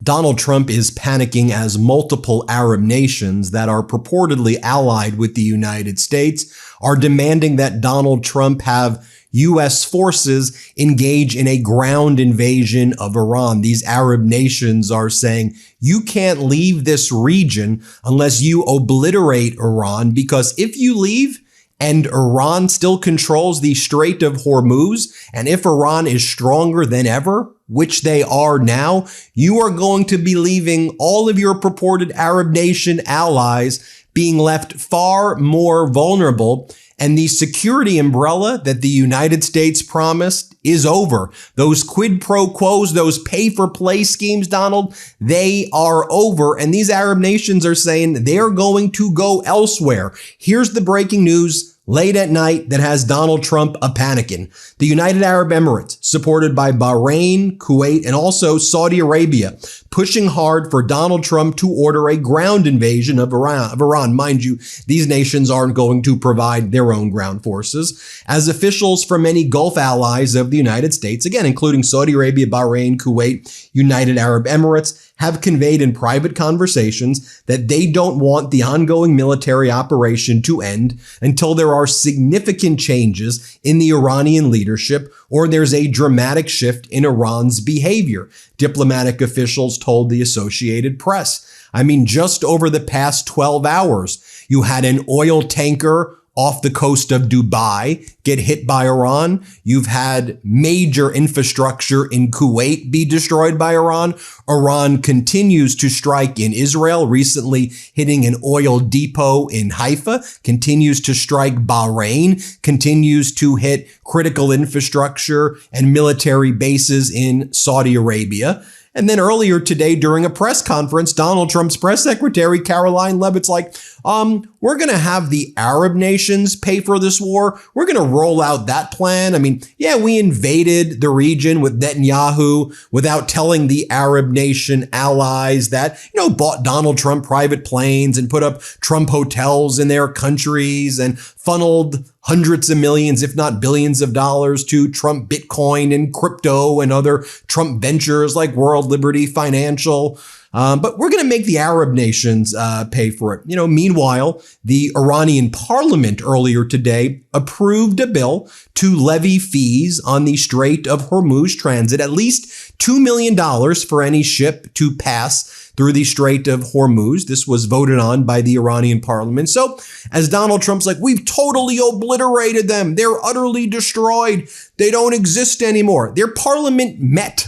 Donald Trump is panicking as multiple Arab nations that are purportedly allied with the United States are demanding that Donald Trump have U.S. forces engage in a ground invasion of Iran. These Arab nations are saying, you can't leave this region unless you obliterate Iran, because if you leave and Iran still controls the Strait of Hormuz, and if Iran is stronger than ever, which they are now, you are going to be leaving all of your purported Arab nation allies being left far more vulnerable. And the security umbrella that the United States promised is over. Those quid pro quos, those pay for play schemes, Donald, they are over. And these Arab nations are saying they're going to go elsewhere. Here's the breaking news late at night that has Donald Trump a panicking. The United Arab Emirates, supported by Bahrain, Kuwait, and also Saudi Arabia, pushing hard for Donald Trump to order a ground invasion of Iran. Mind you, these nations aren't going to provide their own ground forces, as officials from many Gulf allies of the United States, again, including Saudi Arabia, Bahrain, Kuwait, United Arab Emirates, have conveyed in private conversations that they don't want the ongoing military operation to end until there are significant changes in the Iranian leadership or there's a dramatic shift in Iran's behavior, diplomatic officials told the Associated Press. I mean, just over the past 12 hours, you had an oil tanker off the coast of Dubai get hit by Iran. You've had major infrastructure in Kuwait be destroyed by Iran. Iran continues to strike in Israel, recently hitting an oil depot in Haifa, continues to strike Bahrain, continues to hit critical infrastructure and military bases in Saudi Arabia. And then earlier today, during a press conference, Donald Trump's press secretary, Caroline Leavitt's like, we're going to have the Arab nations pay for this war. We're going to roll out that plan. I mean, yeah, we invaded the region with Netanyahu without telling the Arab nation allies that, bought Donald Trump private planes and put up Trump hotels in their countries and funneled hundreds of millions, if not billions of dollars to Trump Bitcoin and crypto and other Trump ventures like World Liberty Financial. But we're going to make the Arab nations pay for it. Meanwhile, the Iranian parliament earlier today approved a bill to levy fees on the Strait of Hormuz transit, at least $2 million for any ship to pass through the Strait of Hormuz. This was voted on by the Iranian parliament. So as Donald Trump's like, we've totally obliterated them. They're utterly destroyed. They don't exist anymore. Their parliament met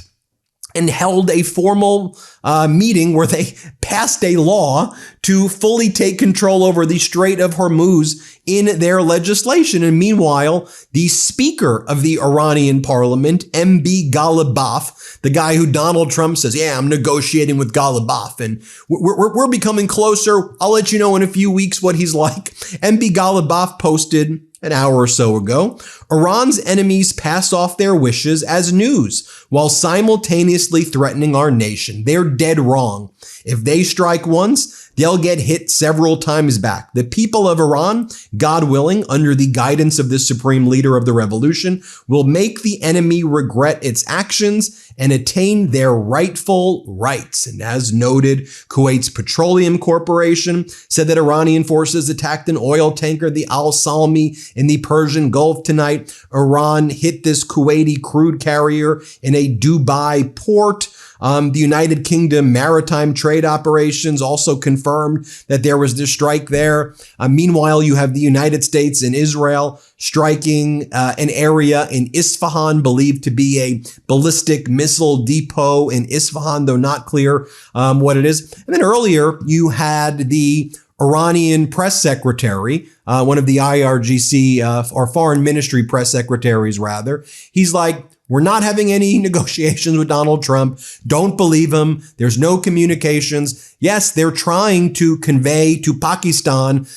and held a formal meeting where they passed a law to fully take control over the Strait of Hormuz in their legislation. And meanwhile, the Speaker of the Iranian parliament, MB Ghalibaf, the guy who Donald Trump says, yeah, I'm negotiating with Ghalibaf and we're becoming closer. I'll let you know in a few weeks what he's like. MB Ghalibaf posted an hour or so ago, Iran's enemies pass off their wishes as news while simultaneously threatening our nation. They're dead wrong. If they strike once, they'll get hit several times back. The people of Iran, God willing, under the guidance of the supreme leader of the revolution, will make the enemy regret its actions and attain their rightful rights. And as noted, Kuwait's Petroleum Corporation said that Iranian forces attacked an oil tanker, the Al Salmi, in the Persian Gulf tonight. Iran hit this Kuwaiti crude carrier in a Dubai port. The United Kingdom Maritime Trade Operations also confirmed that there was this strike there. Meanwhile, you have the United States and Israel striking an area in Isfahan believed to be a ballistic missile depot in Isfahan, though not clear what it is. And then earlier, you had the Iranian press secretary, one of the IRGC or foreign ministry press secretaries, rather. He's like, we're not having any negotiations with Donald Trump. Don't believe him. There's no communications. Yes, they're trying to convey to Pakistan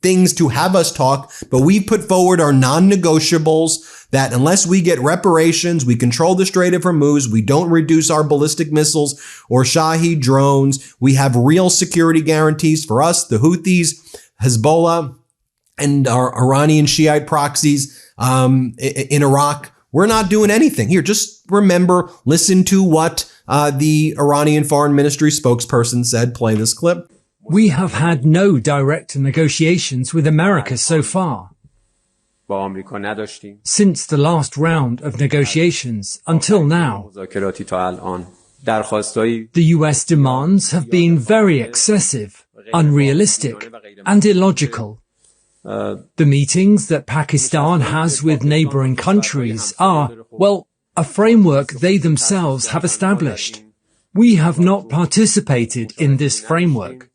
things to have us talk, but we've put forward our non-negotiables that unless we get reparations, we control the Strait of Hormuz, we don't reduce our ballistic missiles or Shahed drones, we have real security guarantees for us, the Houthis, Hezbollah, and our Iranian Shiite proxies in Iraq. We're not doing anything. Here, just remember, listen to what The Iranian Foreign Ministry spokesperson said, play this clip. We have had no direct negotiations with America so far. Since the last round of negotiations until now, the US demands have been very excessive, unrealistic, and illogical. The meetings that Pakistan has with neighboring countries are, well, a framework they themselves have established. We have not participated in this framework.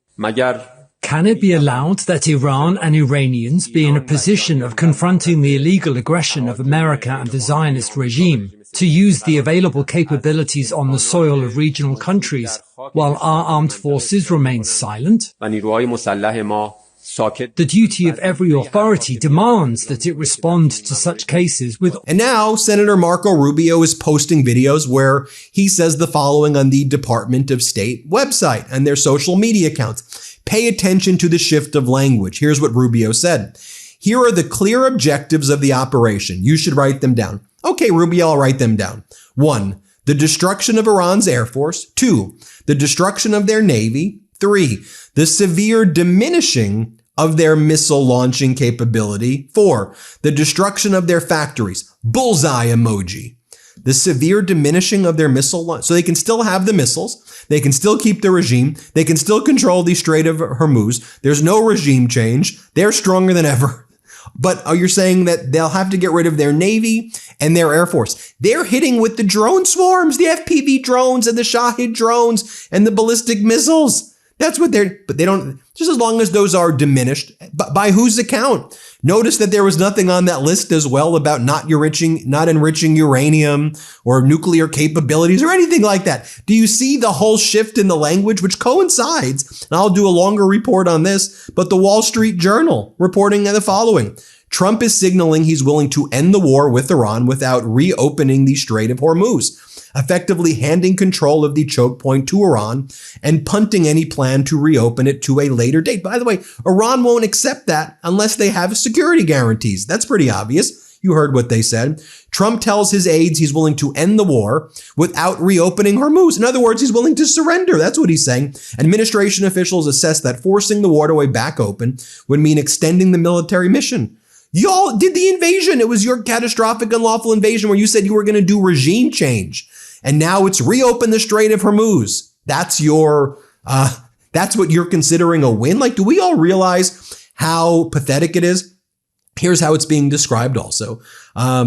Can it be allowed that Iran and Iranians be in a position of confronting the illegal aggression of America and the Zionist regime to use the available capabilities on the soil of regional countries while our armed forces remain silent? The duty of every authority demands that it respond to such cases with... And now Senator Marco Rubio is posting videos where he says the following on the Department of State website and their social media accounts. Pay attention to the shift of language. Here's what Rubio said. Here are the clear objectives of the operation. You should write them down. Okay, Rubio, I'll write them down. 1. The destruction of Iran's Air Force. 2. The destruction of their Navy. 3. The severe diminishing of their missile launching capability. 4. The destruction of their factories. Bullseye emoji. The severe diminishing of their missile launch. So they can still have the missiles. They can still keep the regime. They can still control the Strait of Hormuz. There's no regime change. They're stronger than ever. But you're saying that they'll have to get rid of their Navy and their Air Force. They're hitting with the drone swarms, the FPV drones and the Shahid drones and the ballistic missiles. That's what but they don't, just as long as those are diminished. But by whose account? Notice that there was nothing on that list as well about not enriching uranium or nuclear capabilities or anything like that. Do you see the whole shift in the language, which coincides? And I'll do a longer report on this, but the Wall Street Journal reporting the following. Trump is signaling he's willing to end the war with Iran without reopening the Strait of Hormuz, effectively handing control of the choke point to Iran and punting any plan to reopen it to a later date. By the way, Iran won't accept that unless they have security guarantees. That's pretty obvious. You heard what they said. Trump tells his aides he's willing to end the war without reopening Hormuz. In other words, he's willing to surrender. That's what he's saying. Administration officials assess that forcing the waterway back open would mean extending the military mission. Y'all did the invasion. It was your catastrophic unlawful invasion where you said you were going to do regime change. And now it's reopen the Strait of Hormuz. That's what you're considering a win? Like, do we all realize how pathetic it is? Here's how it's being described also.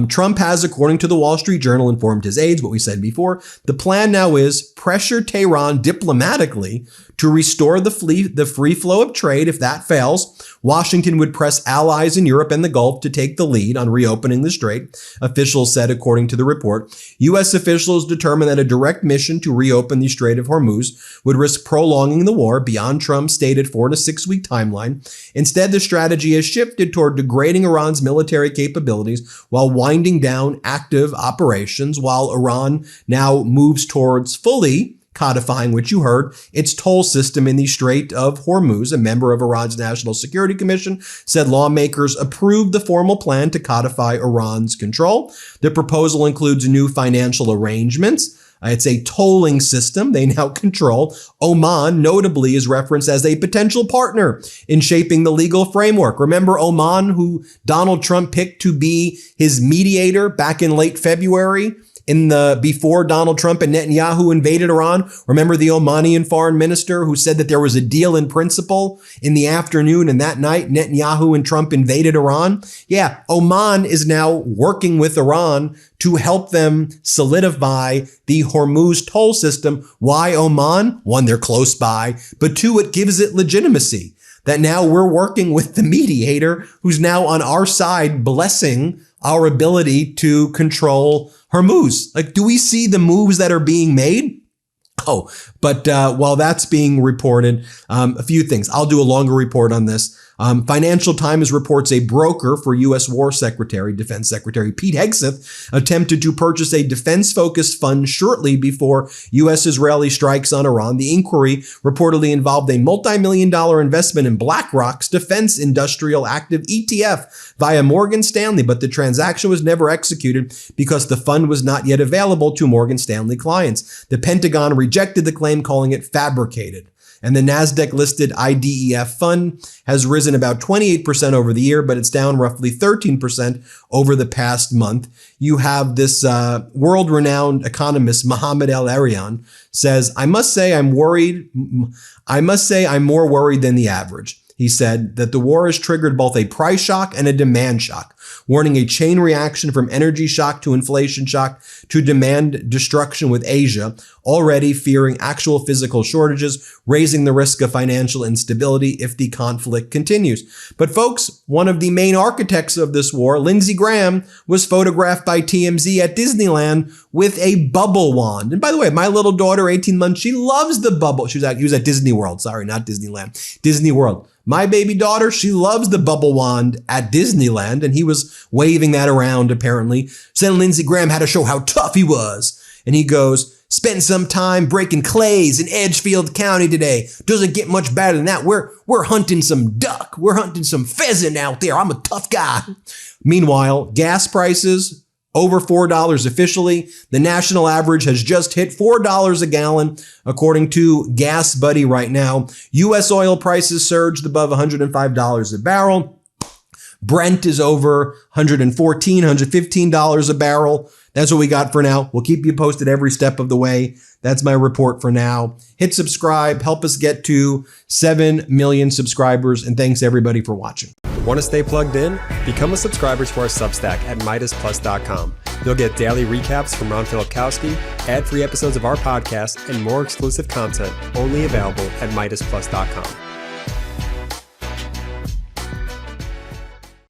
Trump has, according to the Wall Street Journal, informed his aides, what we said before. The plan now is pressure Tehran diplomatically to restore the free flow of trade. If that fails, Washington would press allies in Europe and the Gulf to take the lead on reopening the strait, officials said, according to the report. U.S. officials determined that a direct mission to reopen the Strait of Hormuz would risk prolonging the war beyond Trump's stated 4 to 6 week timeline. Instead, the strategy has shifted toward degrading Iran's military capabilities while winding down active operations, while Iran now moves towards fully codifying, which you heard, its toll system in the Strait of Hormuz. A member of Iran's National Security Commission said lawmakers approved the formal plan to codify Iran's control. The proposal includes new financial arrangements. It's a tolling system they now control. Oman, notably, is referenced as a potential partner in shaping the legal framework. Remember Oman, who Donald Trump picked to be his mediator back in late February? Before Donald Trump and Netanyahu invaded Iran? Remember the Omanian foreign minister who said that there was a deal in principle in the afternoon, and that night Netanyahu and Trump invaded Iran? Yeah, Oman is now working with Iran to help them solidify the Hormuz toll system. Why Oman? One, they're close by, but two, it gives it legitimacy. That now we're working with the mediator who's now on our side, blessing our ability to control Hormuz. Like, do we see the moves that are being made? Oh, But while that's being reported, a few things. I'll do a longer report on this. Financial Times reports a broker for U.S. Defense Secretary Pete Hegseth attempted to purchase a defense-focused fund shortly before U.S.-Israeli strikes on Iran. The inquiry reportedly involved a multi-million-dollar investment in BlackRock's Defense Industrial Active ETF via Morgan Stanley, but the transaction was never executed because the fund was not yet available to Morgan Stanley clients. The Pentagon rejected the claim, calling it fabricated. And the NASDAQ-listed IDEF fund has risen about 28% over the year, but it's down roughly 13% over the past month. You have this world-renowned economist, Mohammed El-Erian, says, I must say I'm more worried than the average. He said that the war has triggered both a price shock and a demand shock, warning a chain reaction from energy shock to inflation shock to demand destruction, with Asia already fearing actual physical shortages, raising the risk of financial instability if the conflict continues. But folks, one of the main architects of this war, Lindsey Graham, was photographed by TMZ at Disneyland with a bubble wand. And by the way, my little daughter, 18 months, she loves the bubble. He was at Disney World. Sorry, not Disneyland. Disney World. My baby daughter, she loves the bubble wand at Disneyland, and he was waving that around apparently. Then Lindsey Graham had to show how tough he was. And he goes, spent some time breaking clays in Edgefield County today. Doesn't get much better than that. We're hunting some duck. We're hunting some pheasant out there. I'm a tough guy. Meanwhile, gas prices over $4 officially. The national average has just hit $4 a gallon, according to Gas Buddy right now. U.S. oil prices surged above $105 a barrel. Brent is over $114, $115 a barrel. That's what we got for now. We'll keep you posted every step of the way. That's my report for now. Hit subscribe. Help us get to 7 million subscribers. And thanks everybody for watching. Want to stay plugged in? Become a subscriber to our Substack at MeidasPlus.com. You'll get daily recaps from Ron Filipkowski, ad-free episodes of our podcast, and more exclusive content only available at MeidasPlus.com.